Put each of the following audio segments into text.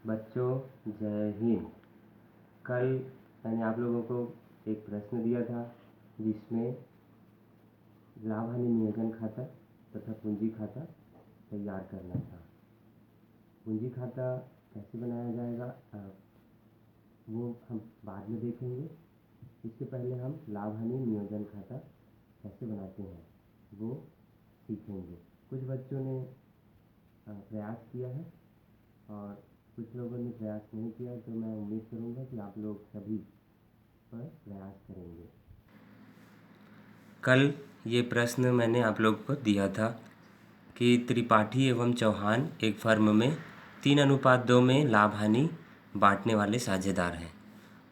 बच्चों जय हिंद। कल मैंने आप लोगों को एक प्रश्न दिया था जिसमें लाभ हानि नियोजन खाता तथा पूंजी खाता तैयार करना था। पूंजी खाता कैसे बनाया जाएगा वो हम बाद में देखेंगे। इससे पहले हम लाभ हानि नियोजन खाता कैसे बनाते हैं वो सीखेंगे। कुछ बच्चों ने प्रयास किया है और कुछ लोगों ने प्रयास नहीं किया, तो मैं उम्मीद करूंगा कि आप लोग सभी पर प्रयास करेंगे। कल ये प्रश्न मैंने आप लोग को दिया था कि त्रिपाठी एवं चौहान एक फर्म में 3:2 में लाभ हानि बांटने वाले साझेदार हैं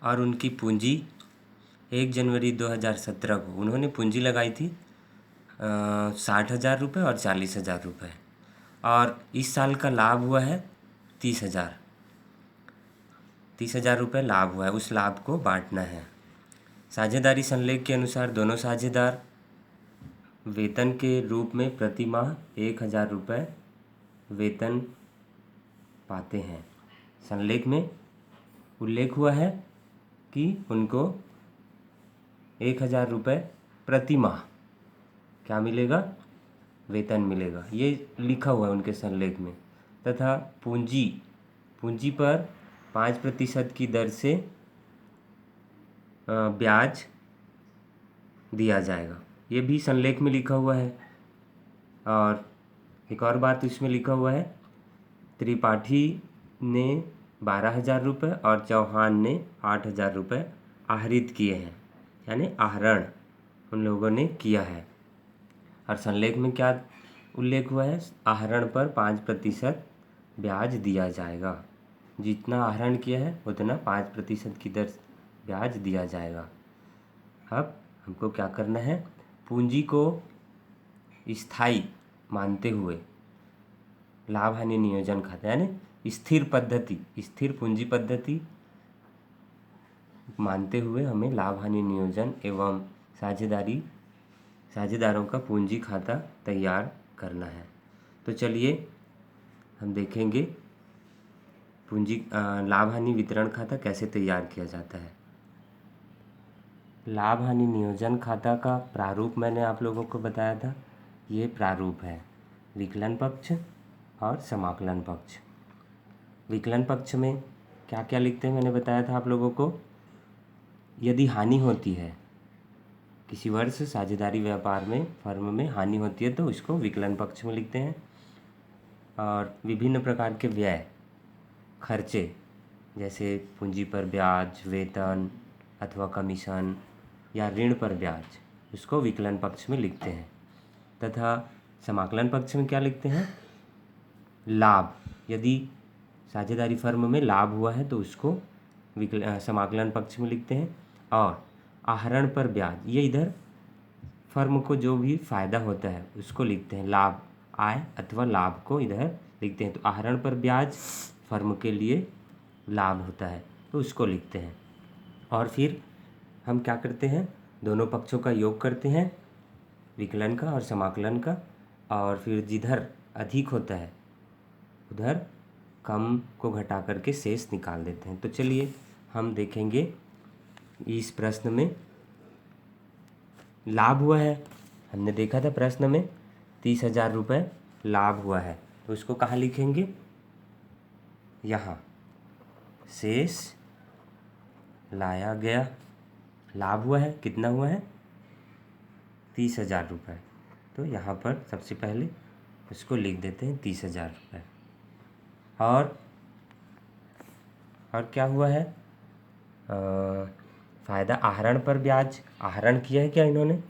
और उनकी पूंजी 1 जनवरी 2017 को उन्होंने पूंजी लगाई थी 60,000 रुपये और 40,000 रुपये, और इस साल का लाभ हुआ है 30,000 रुपये लाभ हुआ है। उस लाभ को बांटना है। साझेदारी संलेख के अनुसार दोनों साझेदार वेतन के रूप में प्रति माह 1,000 रुपये वेतन पाते हैं। संलेख में उल्लेख हुआ है कि उनको 1,000 रुपये प्रति माह क्या मिलेगा, वेतन मिलेगा। ये लिखा हुआ है उनके संलेख में। तथा पूंजी पर 5% की दर से ब्याज दिया जाएगा, ये भी संलेख में लिखा हुआ है। और एक और बात इसमें लिखा हुआ है, त्रिपाठी ने 12,000 रुपये और चौहान ने 8,000 रुपये आहरित किए हैं, यानी आहरण उन लोगों ने किया है। और संलेख में क्या उल्लेख हुआ है, आहरण पर 5% ब्याज दिया जाएगा। जितना आहरण किया है उतना 5% की दर ब्याज दिया जाएगा। अब हमको क्या करना है, पूंजी को स्थायी मानते हुए लाभ हानि नियोजन खाता यानी स्थिर पूंजी पद्धति मानते हुए हमें लाभ हानि नियोजन एवं साझेदारों का पूंजी खाता तैयार करना है। तो चलिए हम देखेंगे लाभ हानि वितरण खाता कैसे तैयार किया जाता है। लाभ हानि नियोजन खाता का प्रारूप मैंने आप लोगों को बताया था। ये प्रारूप है विकलन पक्ष और समाकलन पक्ष। विकलन पक्ष में क्या क्या लिखते हैं मैंने बताया था आप लोगों को। यदि हानि होती है, किसी वर्ष साझेदारी व्यापार में फर्म में हानि होती है तो इसको विकलन पक्ष में लिखते हैं। और विभिन्न प्रकार के व्यय खर्चे जैसे पूंजी पर ब्याज, वेतन अथवा कमीशन या ऋण पर ब्याज, उसको विकलन पक्ष में लिखते हैं। तथा समाकलन पक्ष में क्या लिखते हैं, लाभ, यदि साझेदारी फर्म में लाभ हुआ है तो उसको समाकलन पक्ष में लिखते हैं। और आहरण पर ब्याज, ये इधर फर्म को जो भी फायदा होता है उसको लिखते हैं, लाभ, आय अथवा लाभ को इधर लिखते हैं। तो आहरण पर ब्याज फर्म के लिए लाभ होता है तो उसको लिखते हैं। और फिर हम क्या करते हैं, दोनों पक्षों का योग करते हैं, विकलन का और समाकलन का, और फिर जिधर अधिक होता है उधर कम को घटा करके शेष निकाल देते हैं। तो चलिए हम देखेंगे इस प्रश्न में लाभ हुआ है। हमने देखा था प्रश्न में 30,000 रुपये लाभ हुआ है, तो उसको कहाँ लिखेंगे, यहाँ शेष लाया गया। लाभ हुआ है, कितना हुआ है, 30,000 रुपये, तो यहाँ पर सबसे पहले उसको लिख देते हैं 30,000 रुपये। और क्या हुआ है, फ़ायदा आहरण पर ब्याज, आहरण किया है क्या इन्होंने,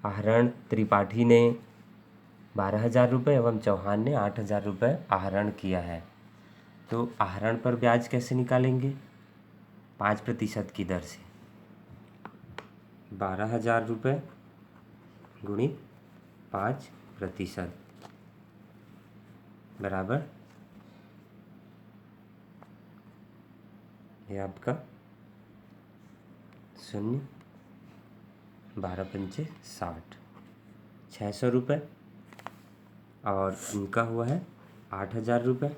आहरण त्रिपाठी ने 12,000 रुपये एवं चौहान ने 8,000 रुपये आहरण किया है। तो आहरण पर ब्याज कैसे निकालेंगे, 5% की दर से 12,000 रुपये गुणित 5% बराबर ये आपका 0, 12 पंचे 60, 600 रुपये। और इनका हुआ है 8,000 रुपये,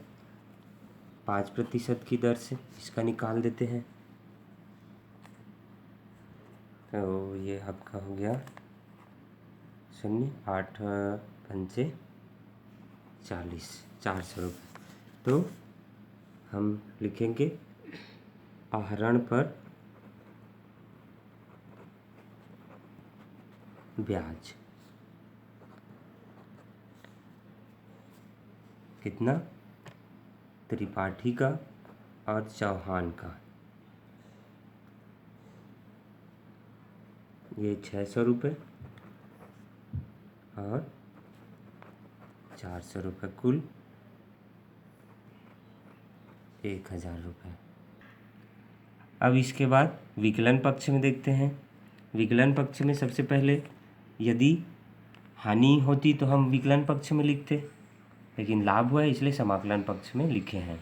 5% की दर से। इसका निकाल देते हैं। तो ये आपका हो गया 0.8 40, 400 रुपये। तो हम लिखेंगे आहरण पर ब्याज कितना, त्रिपाठी का और चौहान का, ये 600 रुपये और 400 रुपये, कुल 1000 रुपये। अब इसके बाद विकलन पक्ष में देखते हैं। विकलन पक्ष में सबसे पहले यदि हानि होती तो हम विकलन पक्ष में लिखते, लेकिन लाभ हुआ है इसलिए समाकलन पक्ष में लिखे हैं।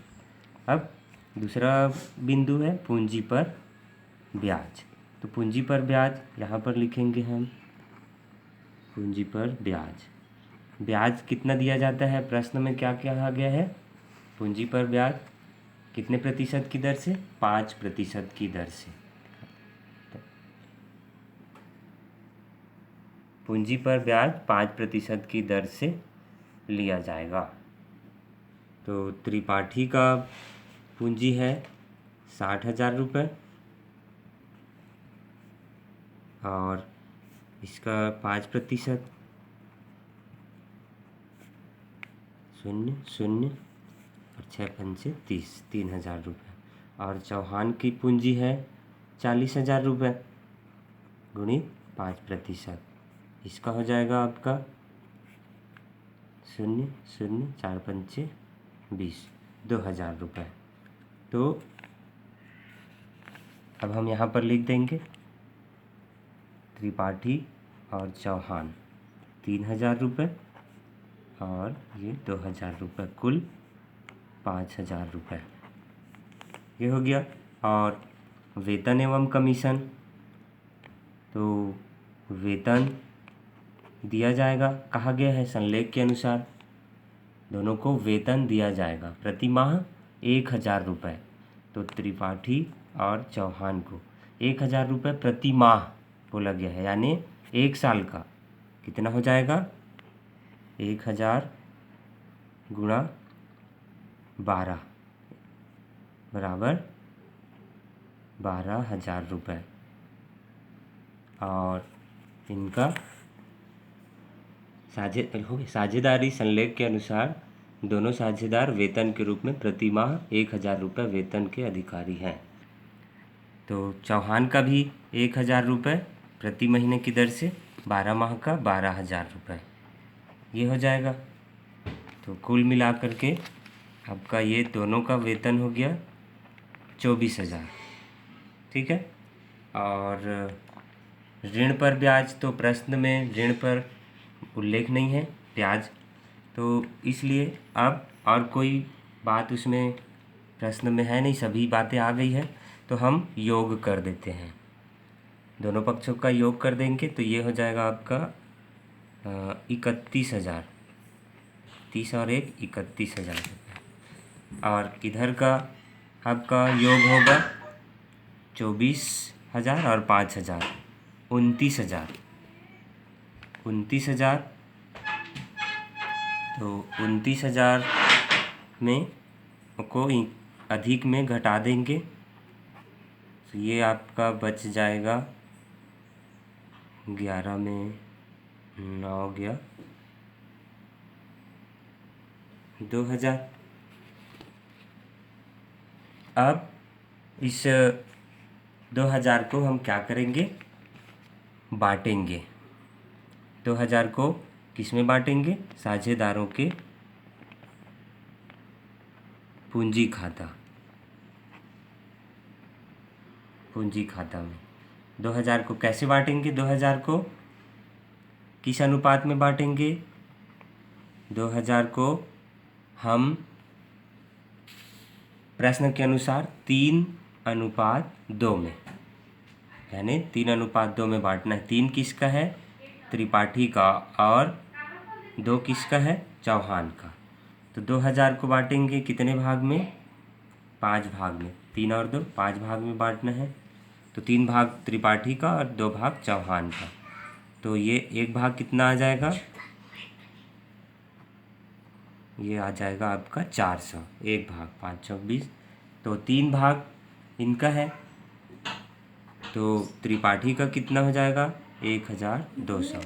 अब दूसरा बिंदु है पूंजी पर ब्याज। तो पूंजी पर ब्याज यहाँ पर लिखेंगे हम, पूंजी पर ब्याज। ब्याज कितना दिया जाता है, प्रश्न में क्या क्या कहा गया है, पूंजी पर ब्याज कितने प्रतिशत की दर से, 5% की दर से। पूंजी पर ब्याज 5% की दर से लिया जाएगा। तो त्रिपाठी का पूंजी है 60,000 रुपये और इसका 5%, 0 0 और 6 पंचे 30, 3,000 रुपये। और चौहान की पूंजी है 40,000 रुपये गुणित 5%, इसका हो जाएगा आपका 0 0 4 पंचे 20, 2,000 रुपये। तो अब हम यहाँ पर लिख देंगे त्रिपाठी और चौहान 3,000 रुपये और ये 2,000 रुपये, कुल 5,000 रुपये, ये हो गया। और वेतन एवं कमीशन, तो वेतन दिया जाएगा, कहा गया है संलेख के अनुसार दोनों को वेतन दिया जाएगा प्रति माह 1,000 रुपये। तो त्रिपाठी और चौहान को 1,000 रुपये प्रति माह बोला गया है, यानी 1 साल का कितना हो जाएगा, 1,000 गुणा 12 बराबर 12,000 रुपये। और इनका साझेदारी संलेख के अनुसार दोनों साझेदार वेतन के रूप में प्रति माह 1,000 रुपये वेतन के अधिकारी हैं। तो चौहान का भी 1,000 रुपये प्रति महीने की दर से 12 माह का 12,000 रुपये, ये हो जाएगा। तो कुल मिलाकर के आपका ये दोनों का वेतन हो गया 24,000, ठीक है। और ऋण पर ब्याज, तो प्रश्न में ऋण पर उल्लेख नहीं है ब्याज, तो इसलिए अब और कोई बात उसमें प्रश्न में है नहीं, सभी बातें आ गई है। तो हम योग कर देते हैं, दोनों पक्षों का योग कर देंगे तो ये हो जाएगा आपका 31,000, 30 और 1 31,000 रुपये। और इधर का आपका योग होगा 24,000 और 5,000, 29,000, 29,000। तो 29,000 में को अधिक में घटा देंगे तो ये आपका बच जाएगा, 11 में 9 गया 2,000। अब इस 2,000 को हम क्या करेंगे, बांटेंगे। 2,000 को किस में बांटेंगे, साझेदारों के पूंजी खाता में। 2,000 को कैसे बांटेंगे, 2,000 को किस अनुपात में बांटेंगे, 2,000 को हम प्रश्न के अनुसार 3:2 में, यानी 3:2 में बांटना है। 3 किसका है, त्रिपाठी का, और 2 किसका है, चौहान का। तो 2,000 को बांटेंगे कितने भाग में, 5 भाग में, 3 और 2 5 भाग में बांटना है। तो 3 भाग त्रिपाठी का और 2 भाग चौहान का। तो ये एक भाग कितना आ जाएगा, ये आ जाएगा आपका 400। एक भाग 5 चौक 20। तो 3 भाग इनका है, तो त्रिपाठी का कितना हो जाएगा 1200।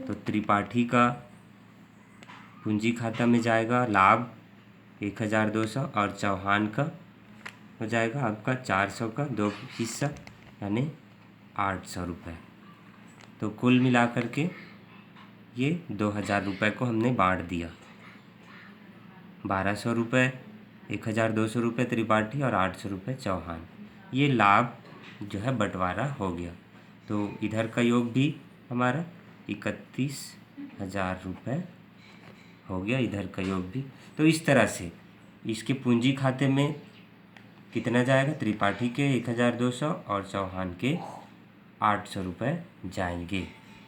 तो त्रिपाठी का पूंजी खाता में जाएगा लाभ 1200 और चौहान का हो जाएगा आपका 400 का 2 हिस्सा यानी 800 रुपये। तो कुल मिलाकर के ये 2000 रुपये को हमने बांट दिया। 1200 रुपये, 1200 रुपये त्रिपाठी और 800 रुपये चौहान। ये लाभ जो है बंटवारा हो गया। तो इधर का योग भी हमारा 31,000 रुपये हो गया, इधर का योग भी। तो इस तरह से इसके पूंजी खाते में कितना जाएगा, त्रिपाठी के 1200 और चौहान के 800 रुपये जाएंगे।